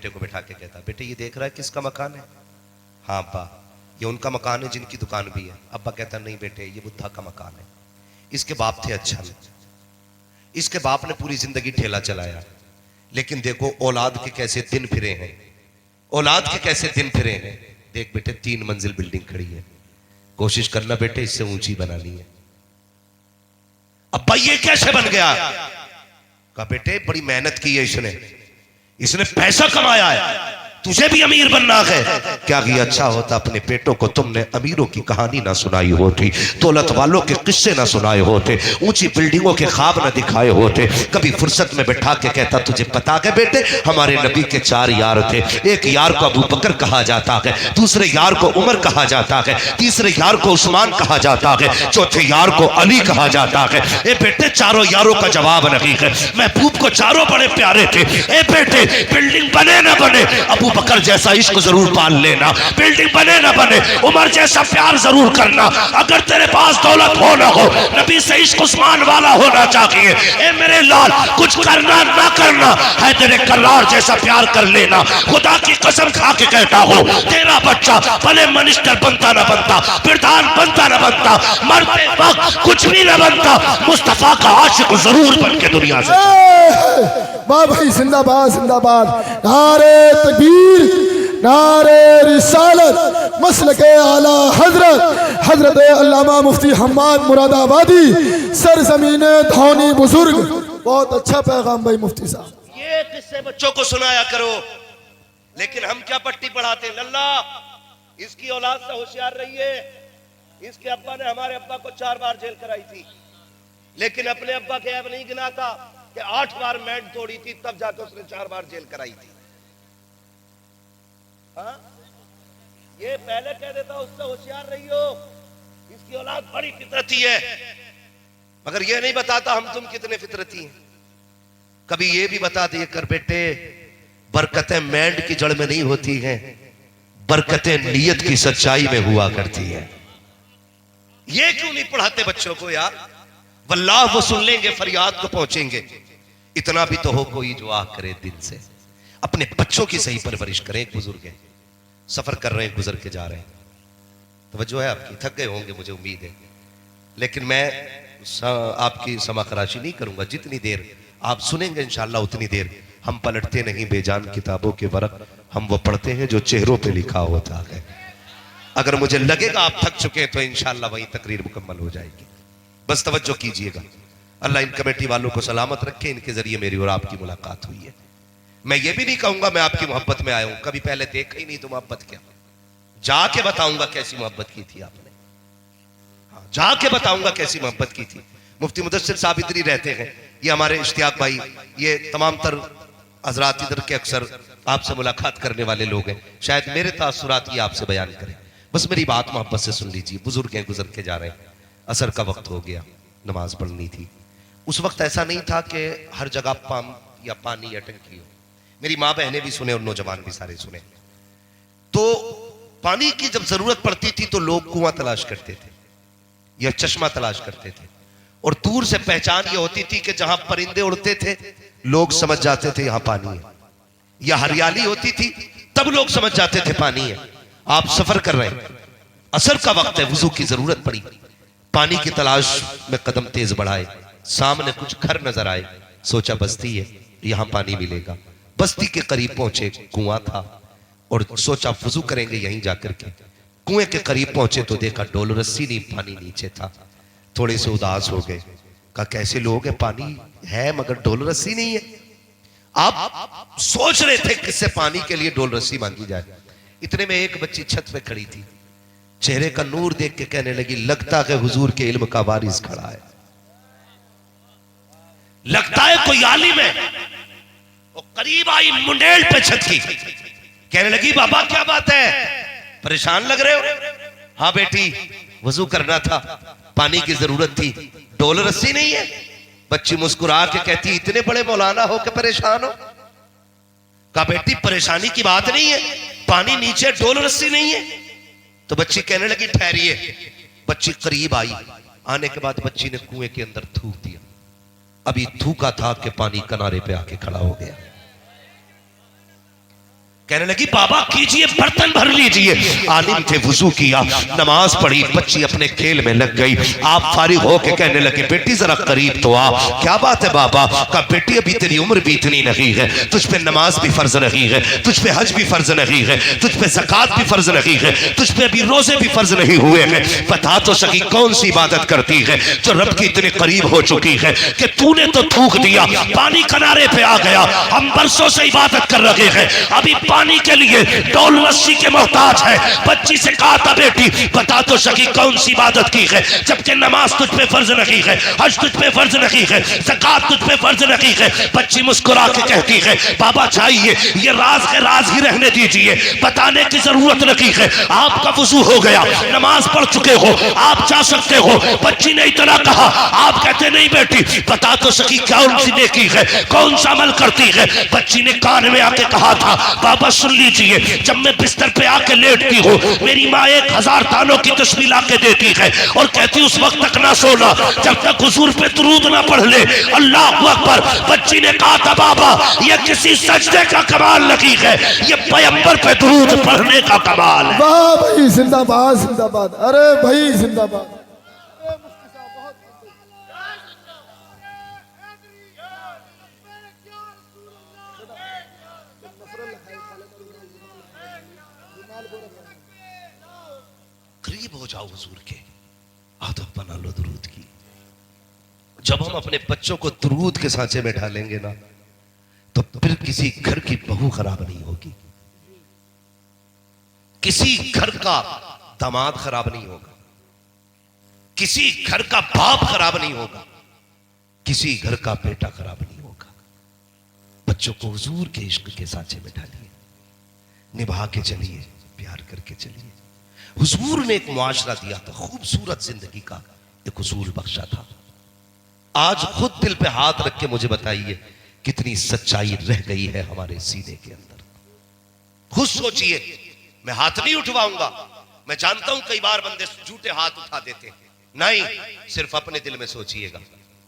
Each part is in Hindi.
बेटे को बैठा के कहता, बेटे ये देख रहा है किसका मकान है? हाँ अब्बा, ये उनका मकान है जिनकी दुकान भी है। अब्बा कहता, नहीं बेटे ये बुद्धा का मकान है। इसके बाप थे अच्छा नहीं, इसके बाप ने पूरी जिंदगी ठेला चलाया, लेकिन देखो औलाद के कैसे दिन फिरे हैं, औलाद के कैसे दिन फिरे हैं। देख बेटे 3 मंजिल बिल्डिंग खड़ी है, कोशिश करना बेटे इससे ऊंची बनानी है। अब्बा ये कैसे बन गया? कहा बेटे बड़ी मेहनत की है इसने पैसा कमाया है, तुझे भी अमीर बनना है। क्या किया अच्छा होता अपने बेटों को तुमने अमीरों की कहानी ना सुनाई होती, दौलत वालों के किस्से ना सुनाए होते, ऊंची बिल्डिंगों के ख्वाब ना दिखाए होते। कभी फुर्सत में बैठा के कहता, तुझे पता है बेटे हमारे नबी के 4 यार थे, एक यार को अबू बकर कहा जाता है, दूसरे यार को उमर कहा जाता है, तीसरे यार को उस्मान कहा जाता है, चौथे यार को अली कहा जाता है। ए बेटे चारों यारों का जवाब नहीं है, महबूब को चारों बड़े प्यारे थे। ए बेटे बिल्डिंग बने ना बने अबू बकर जैसा इश्क जरूर पाल लेना, बिल्डिंग बने ना बने उमर जैसा प्यार जरूर करना। अगर तेरे पास दौलत हो ना हो, नबी से इश्क उस्मान वाला होना चाहिए। ए मेरे लाल कुछ करना ना करना है तेरे करार जैसा प्यार कर लेना। खुदा की कसम खा के कहता हूँ, तेरा बच्चा भले मिनिस्टर बनता ना बनता, प्रधान बनता ना बनता, मरते वक्त कुछ भी ना बनता, मुस्तफा का आशिक जरूर बन के दुनिया से। वाह भाई, जिंदाबाद जिंदाबाद। नारे तकबीर, नारे रिसालत, मसलके आला हजरत हजरत अल्लामा मुफ्ती हम्माद मुरादाबादी, सरजमीन धौनी बुजुर्ग। बहुत अच्छा पैगाम भाई मुफ्ती साहब। ये किस्से बच्चों को सुनाया करो, लेकिन हम क्या पट्टी पढ़ाते हैं? लल्ला इसकी औलाद से होशियार रहिए। इसके अब्बा ने हमारे अब्बा को 4 बार जेल कराई थी, लेकिन अपने अब्बा के ऐब नहीं गिनाता कि 8 बार मैट तोड़ी थी, तब जाकर उसने 4 बार जेल कराई थी। हाँ? ये पहले कह देता उससे होशियार रहियो, इसकी औलाद बड़ी फितरती है, मगर ये नहीं बताता हम तुम कितने फितरती हैं। कभी ये भी बता दिए कर बेटे, बरकतें मैंड की जड़ में नहीं होती हैं, बरकतें नियत की सच्चाई में हुआ करती है। ये क्यों नहीं पढ़ाते बच्चों को यार? वल्लाह वो सुन लेंगे, फरियाद को पहुंचेंगे। इतना भी तो हो कोई जो आह करे दिल से। अपने बच्चों की सही परवरिश करें। एक बुजुर्ग है, सफर कर रहे हैं, गुजर के जा रहे हैं, तवज्जो है आपकी, थक गए होंगे मुझे उम्मीद है, लेकिन मैं आपकी समाखराशी नहीं करूंगा। जितनी देर आप सुनेंगे इंशाअल्लाह उतनी देर हम पलटते नहीं बेजान किताबों के वरक, हम वो पढ़ते हैं जो चेहरों पे लिखा होता है। अगर मुझे लगेगा आप थक चुके हैं तो इंशाअल्लाह वही तकरीर मुकम्मल हो जाएगी। बस तवज्जो कीजिएगा। अल्लाह इन कमेटी वालों को सलामत रखे, इनके जरिए मेरी और आपकी मुलाकात हुई है। मैं ये भी नहीं कहूंगा मैं आपकी मोहब्बत में आया हूं, कभी पहले देखा ही नहीं तो मोहब्बत क्या, जाके बताऊंगा कैसी मोहब्बत की थी आपने। हाँ, जाके बताऊंगा कैसी मोहब्बत की थी। मुफ्ती मुदस्सिर साहब इधर ही रहते हैं, ये हमारे इश्तियाक भाई, ये तमाम तर हजरात इधर के अक्सर आपसे मुलाकात करने वाले लोग हैं, शायद मेरे तासुरात ये आपसे बयान करें। बस मेरी बात मोहब्बत से सुन लीजिए। बुजुर्ग हैं, गुजर के जा रहे हैं, असर का वक्त हो गया, नमाज पढ़नी थी। उस वक्त ऐसा नहीं था कि हर जगह पंप या पानी या टंकी हो। मेरी माँ बहनें भी सुने और नौजवान भी सारे सुने। तो पानी की जब जरूरत पड़ती थी तो लोग कुआं तलाश करते थे या चश्मा तलाश करते थे, और दूर से पहचान ये होती थी कि जहां परिंदे उड़ते थे लोग समझ जाते थे यहां पानी है, या हरियाली होती थी तब लोग समझ जाते थे पानी है। आप सफर कर रहे हैं, असर का वक्त है, वुजू की जरूरत पड़ी, पानी की तलाश में कदम तेज बढ़ाए, सामने कुछ घर नजर आए, सोचा बस्ती है यहां पानी मिलेगा। बस्ती के करीब पहुंचे, कुआं था, और सोचा वुजू करेंगे यहीं जाकर के। कुएं के करीब पहुंचे तो देखा डोल रस्सी नहीं, पानी नीचे था। थोड़े से उदास हो गए, कहा कैसे लोग हैं, पानी है मगर डोल रस्सी नहीं है। आप सोच रहे थे किससे पानी के लिए डोल रस्सी मांगी जाए। इतने में एक बच्ची छत पे खड़ी थी, चेहरे का नूर देख के कहने लगी, लगता है हुजूर के इल्म का वारिस खड़ा है, लगता है कोई आलिम है। वो करीब आई, मुंडेल पे छत की, कहने लगी बाबा क्या बात है, परेशान लग रहे हो? हाँ बेटी वजू करना था, पानी की जरूरत थी, डोल रस्सी नहीं है। बच्ची मुस्कुरा के कहती इतने बड़े मौलाना हो के परेशान हो? कहा बेटी परेशानी की बात नहीं है, पानी नीचे डोल रस्सी नहीं है। तो बच्ची कहने लगी ठहरिए। बच्ची करीब आई, आने के बाद बच्ची ने कुएं के अंदर थूक दिया। अभी थूका था कि पानी किनारे पे आके खड़ा हो गया। कहने लगी बाबा कीजिए, बर्तन भर लीजिए। आलिम थे, वुजू किया, नमाज पढ़ी, बच्ची अपने खेल में लग गई। आप फारिग होके कहने लगे बेटी जरा करीब तो आ। क्या बात है बाबा? कहा बेटी अभी तेरी उम्र भी इतनी नहीं है, तुझ पे नमाज भी फर्ज नहीं है, तुझ पे हज भी फर्ज नहीं है, तुझ पे ज़कात भी फर्ज नहीं है, तुझ पे अभी रोजे भी फर्ज नहीं हुए हैं। बता तो सकी कौन सी इबादत करती है जो रब की इतने करीब हो चुकी है कि तूने तो थूक दिया, पानी किनारे पे आ गया, हम बरसों से इबादत कर रहे हैं, अभी पानी के लिए डोल रस्सी के मोहताज है। बच्ची से कहा था बेटी बता तो सकी कौन सी इबादत की है जबकि नमाज तुझ पे फर्ज नहीं है, हज तुझ पे फर्ज नहीं है, ज़कात तुझ पे फर्ज नहीं है। बच्ची मुस्कुरा के कहती है बाबा चाहिए, ये राज है, राज ही रहने दीजिए, बताने की जरूरत नहीं है। आपका वुजू हो गया, नमाज पढ़ चुके हो, आप जा सकते हो। बच्ची ने इतना कहा, आप कहते नहीं बेटी बता तो सकी क्या उनकी नेकी है, कौन सा अमल करती है। बच्ची ने कान में आके कहा था बाबा सुन लीजिए, जब मैं बिस्तर पे आके लेटती हूँ मेरी माँ 1000 तानों की तस्वीर लाके देती है और कहती उस वक्त तक ना सोना जब तक हुजूर पे दुरूद ना पढ़ ले। अल्लाह अकबर। बच्ची ने कहा था बाबा ये किसी सजदे का कमाल नहीं है, ये पैगंबर पे दुरूद पढ़ने का कमाल है। वाह भाई जिंदाबाद जिंदाबाद, अरे भाई जिंदाबाद। करीब हो जाओ हुजूर के, आदत बना लो दुरूद की। जब हम अपने बच्चों को दुरूद के सांचे में ढालेंगे ना तो फिर किसी घर की बहू खराब नहीं होगी, किसी घर का दामाद खराब नहीं होगा, किसी घर का बाप खराब नहीं होगा, किसी घर का बेटा खराब नहीं होगा। बच्चों को हुजूर के इश्क के सांचे में ढालिए, निभा के चलिए, प्यार करके चलिए। हुजूर ने एक मुआशरा दिया था, खूबसूरत जिंदगी का एक उसूल बख्शा था। आज खुद दिल पे हाथ रख के मुझे बताइए कितनी सच्चाई रह गई है हमारे सीने के अंदर। खुद सोचिए, मैं हाथ नहीं उठवाऊंगा, मैं जानता हूं कई बार बंदे झूठे हाथ उठा देते हैं, नहीं, सिर्फ अपने दिल में सोचिएगा।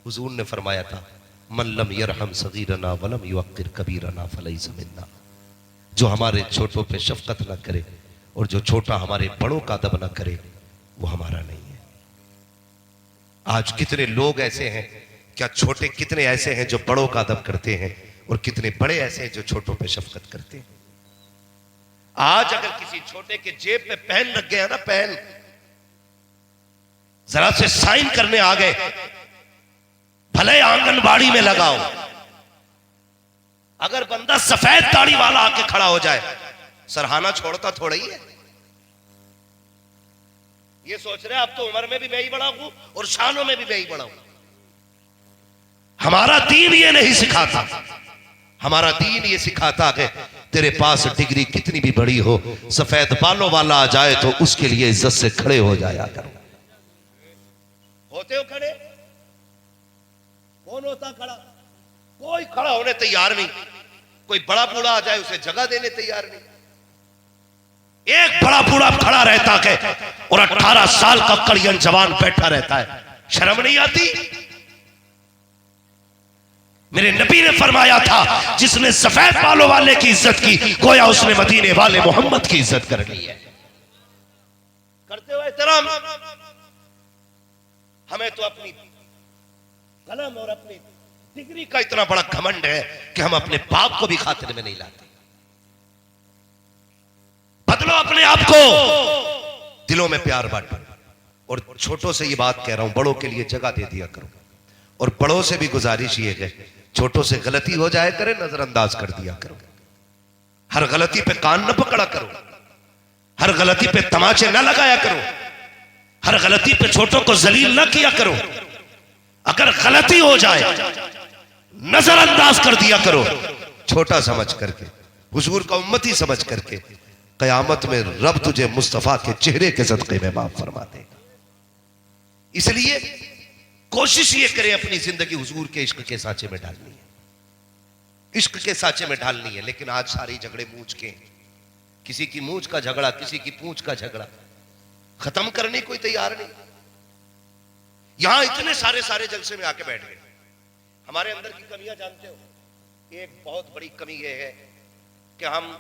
हुजूर ने फरमाया था मन लम यरहम सगीरना वलम युअक्किर कबीरना फलैसा मिन्ना, जो हमारे छोटों पे शफकत ना करे और जो छोटा हमारे बड़ों का अदब ना करे वो हमारा नहीं है। आज कितने लोग ऐसे हैं, क्या छोटे कितने ऐसे हैं जो बड़ों का अदब करते हैं और कितने बड़े ऐसे हैं जो छोटों पे शफकत करते हैं। आज अगर किसी छोटे के जेब पे पेन लग गया ना, पेन जरा से साइन करने आ गए, भले आंगनबाड़ी में लगाओ, अगर बंदा सफेद दाढ़ी वाला आके खड़ा हो जाए सरहाना छोड़ता थोड़ा ही है। ये सोच रहे अब तो उम्र में भी मैं ही बड़ा हूं और शानों में भी मैं ही बड़ा हूं। हमारा दीन ये नहीं सिखाता, हमारा दीन ये सिखाता है तेरे पास डिग्री कितनी भी बड़ी हो, सफेद बालों वाला आ जाए तो उसके लिए इज्जत से खड़े हो जाया करो। होते हो खड़े? कौन होता खड़ा? कोई खड़ा होने तैयार नहीं। कोई बड़ा बूढ़ा आ जाए उसे जगह देने तैयार नहीं। एक बड़ा बूढ़ा खड़ा रहता है और 18 साल का कड़ियन जवान बैठा रहता है, शर्म नहीं आती? मेरे नबी ने फरमाया था जिसने सफेद बालों वाले की इज्जत की गोया उसने मदीने वाले मोहम्मद की इज्जत कर ली है। करते हो एहतराम? हमें तो अपनी कलम और अपनी डिग्री का इतना बड़ा घमंड है कि हम अपने बाप को भी खातिर में नहीं लाते। बदलो अपने आप को, दिलों में प्यार बांटो। और छोटों से ये बात कह रहा हूं, बड़ों के लिए जगह दे दिया करो। और बड़ों से भी गुजारिश ये है, छोटों से गलती हो जाए करे नजरअंदाज कर दिया करो। हर गलती पे कान न पकड़ा करो, हर गलती पे तमाचे न लगाया करो, हर गलती पे छोटों को जलील न किया करो। अगर गलती हो जाए नजरअंदाज कर दिया करो, छोटा समझ करके, हुजूर का उम्मती समझ करके। कयामत में रब तुझे मुस्तफा के चेहरे के सदक़े में माफ फरमा देगा। इसलिए कोशिश ये करें अपनी जिंदगी हुजूर के इश्क के सांचे में डालनी है, इश्क के सांचे में डालनी है। लेकिन आज सारे झगड़े मूंछ के, किसी की मूंछ का झगड़ा, किसी की पूंछ का झगड़ा, खत्म करने कोई तैयार नहीं। यहां इतने सारे जलसे में आके बैठ गए। हमारे अंदर की कमियां जानते हो? एक बहुत बड़ी कमी यह है कि हम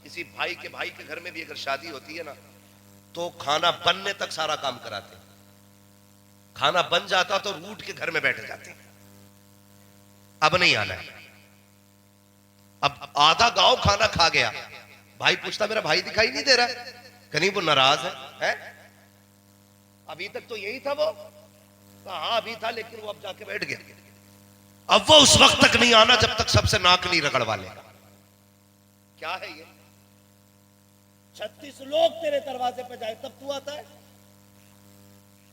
किसी भाई के घर में भी अगर शादी होती है ना, तो खाना बनने तक सारा काम कराते हैं। खाना बन जाता तो रूठ के घर में बैठ जाते हैं, अब नहीं आना है। अब आधा गांव खाना खा गया, भाई पूछता मेरा भाई दिखाई नहीं दे रहा है, कहीं वो नाराज है? अभी तक तो यही था वो, हाँ अभी था, लेकिन वो अब जाके बैठ गया। अब वो उस वक्त तक नहीं आना जब तक सबसे नाक नहीं रगड़वा लेगा। क्या है ये? 36 लोग तेरे दरवाजे पे जाए तब तू आता है,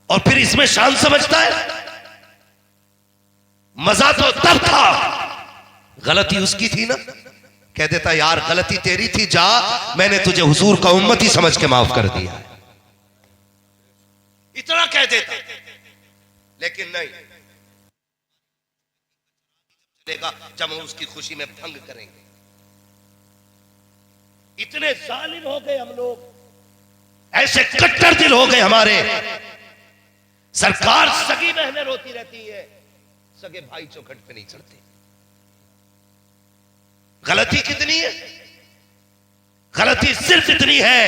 और फिर इसमें शान समझता है। मजा तो तब था, गलती उसकी थी ना, कह देता यार गलती तेरी थी, जा मैंने तुझे हुजूर का उम्मती समझ के माफ कर दिया, इतना कह देता। लेकिन नहीं, चलेगा जब हम उसकी खुशी में भंग करेंगे। इतने जालिम हो गए हम लोग, ऐसे कट्टर दिल हो गए हमारे। सरकार सगी बहनें रोती रहती है, सगे भाई चौखट पे नहीं चढ़ते। गलती कितनी है? गलती सिर्फ इतनी है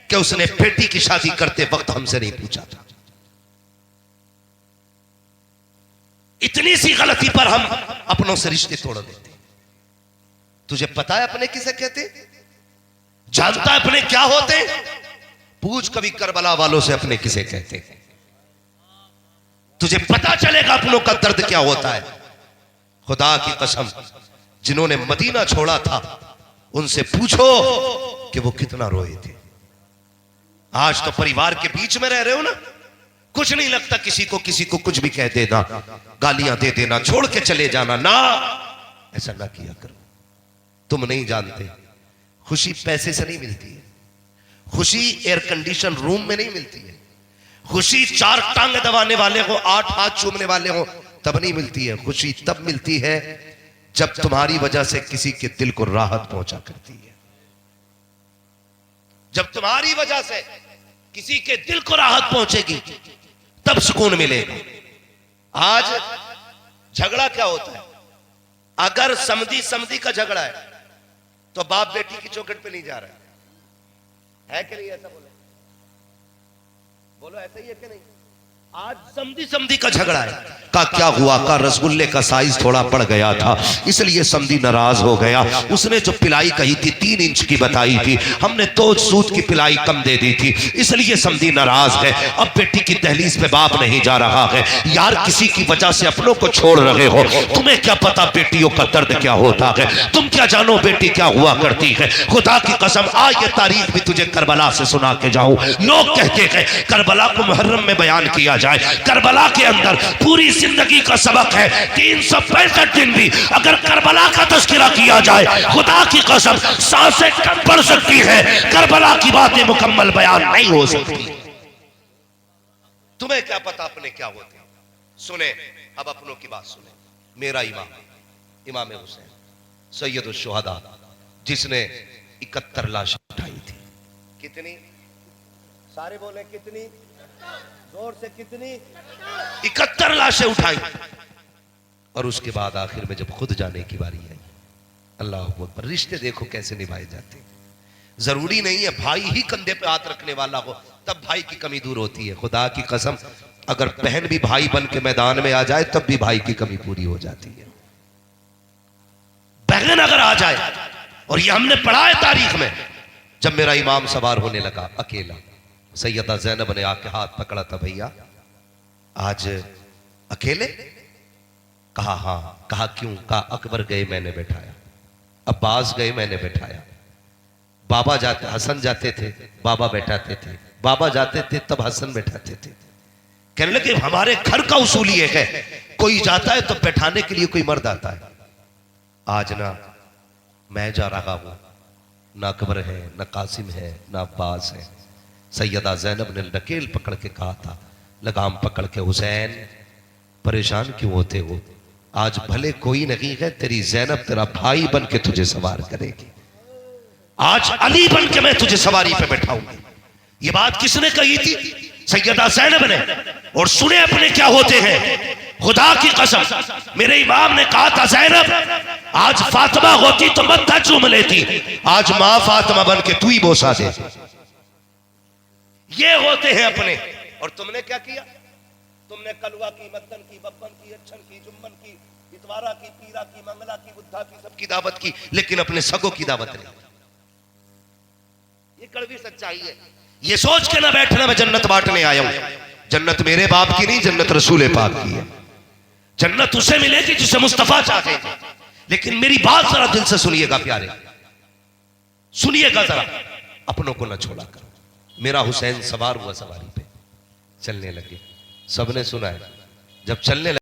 कि उसने बेटी की शादी करते वक्त हमसे नहीं पूछा था। इतनी सी गलती पर हम अपनों से रिश्ते तोड़ देते। तुझे पता है अपने किसे कहते? जानता है अपने क्या होते? पूछ कभी करबला वालों से अपने किसे कहते। तुझे पता चलेगा अपनों का दर्द क्या होता है। खुदा की कसम, जिन्होंने मदीना छोड़ा था उनसे पूछो कि वो कितना रोए थे। आज तो परिवार के बीच में रह रहे हो ना, कुछ नहीं लगता किसी को कुछ भी कह देना, गालियां दे देना, छोड़ के चले जाना। ना, ऐसा ना किया करो। तुम नहीं जानते, खुशी पैसे से नहीं मिलती है, खुशी एयर कंडीशन रूम में नहीं मिलती है, खुशी 4 टांग दबाने वाले हो, 8 हाथ चूमने वाले हो तब नहीं मिलती है। खुशी तब मिलती है जब तुम्हारी वजह से किसी के दिल को राहत पहुंचा करती है। जब तुम्हारी वजह से किसी के दिल को राहत पहुंचेगी तब सुकून मिलेगा। आज झगड़ा क्या होता है? अगर समधी का झगड़ा है तो बाप बेटी की चौखट पे नहीं जा रहा है कि नहीं? ऐसा बोलो ऐसा ही है कि नहीं? आज समधी का झगड़ा है। का क्या हुआ? का रसगुल्ले का साइज थोड़ा बढ़ गया था, इसलिए समधी नाराज हो गया। उसने जो पिलाई कही थी 3 इंच की बताई थी, हमने 2 सूत की पिलाई कम दे दी थी, इसलिए समधी नाराज है। अब बेटी की दहलीज पे बाप नहीं जा रहा है। यार किसी की वजह से अपनों को छोड़ रहे हो, तुम्हें क्या पता बेटियों का दर्द क्या होता है? तुम क्या जानो बेटी क्या हुआ करती है? खुदा की कसम, आज ये तारीख भी तुझे करबला से सुना के जाऊं। लोग कहते हैं करबला को मुहर्रम में बयान किया जाए, करबला के अंदर पूरी जिंदगी का सबक है। 365 दिन भी अगर करबला का तज़किरा किया जाए, खुदा की कसम सांसें कम पड़ सकती है, करबला की बातें मुकम्मल बयान नहीं हो सकती। तुम्हें क्या पता अपने क्या होते हैं? सुने, अब अपनों की बात सुने। मेरा इमाम हुसैन सैयदुल शुहदा, जिसने 71 लाशें उठाई थी। कितनी? सारे बोले कितनी? जोर से कितनी? 71 लाशें उठाई। और उसके बाद आखिर में जब खुद जाने की बारी आई, अल्लाह अकबर, रिश्ते देखो कैसे निभाए जाते। जरूरी नहीं है भाई ही कंधे पे हाथ रखने वाला हो तब भाई की कमी दूर होती है। खुदा की कसम, अगर बहन भी भाई बन के मैदान में आ जाए तब भी भाई की कमी पूरी हो जाती है। बहन अगर आ जाए, और ये हमने पढ़ा है तारीख में, जब मेरा इमाम सवार होने लगा अकेला, सैयदा ज़ैनब ने आके हाथ पकड़ा था, भैया आज अकेले? कहा हाँ। कहा क्यों? कहा अकबर गए मैंने बैठाया, अब्बास गए मैंने बैठाया, बाबा जाते, हसन जाते थे बाबा बैठाते थे, बाबा जाते थे तब हसन बैठाते थे। कहने लगे हमारे घर का उसूल ये है, कोई जाता है तो बैठाने के लिए कोई मर्द आता है। आज ना मैं जा रहा हूं, ना अकबर है, ना कासिम है, ना अब्बास है। सैयदा ज़ैनब ने नकेल पकड़ के कहा था, लगाम पकड़ के, हुसैन परेशान क्यों होते हो? आज भले कोई नहीं है, तेरी ज़ैनब तेरा भाई बन के तुझे सवार करेगी। आज अली बन के मैं तुझे सवारी पे बैठाऊंगी। ये बात किसने कही थी? सैयदा ज़ैनब ने। और सुने अपने क्या होते हैं। खुदा की कसम मेरे इमाम ने कहा था, ज़ैनब आज फातिमा होती तो मत्था चूम लेती, आज मां फातिमा बन के तू ही बोसा दे। ये होते हैं अपने। और तुमने क्या किया? तुमने कलवा की, मद्दन की, बब्बन की, अच्छन की, जुम्मन की, इतवारा की, पीरा की, मंगला की, बुद्धा की, सबकी दावत की, लेकिन अपने सगों की दावत नहीं। ये कड़वी सच्चाई है। ये सोच के ना बैठना मैं जन्नत बांटने आया हूं। जन्नत मेरे बाप की नहीं, जन्नत रसूल पाक की है। जन्नत उसे मिलेगी जिसे मुस्तफा चाहे। लेकिन मेरी बात जरा दिल से सुनिएगा प्यारे, सुनिएगा जरा, अपनों को ना छोड़ा कर। मेरा हुसैन सवार हुआ सवारी पे, चलने लगे, सबने सुना है। जब चलने लगे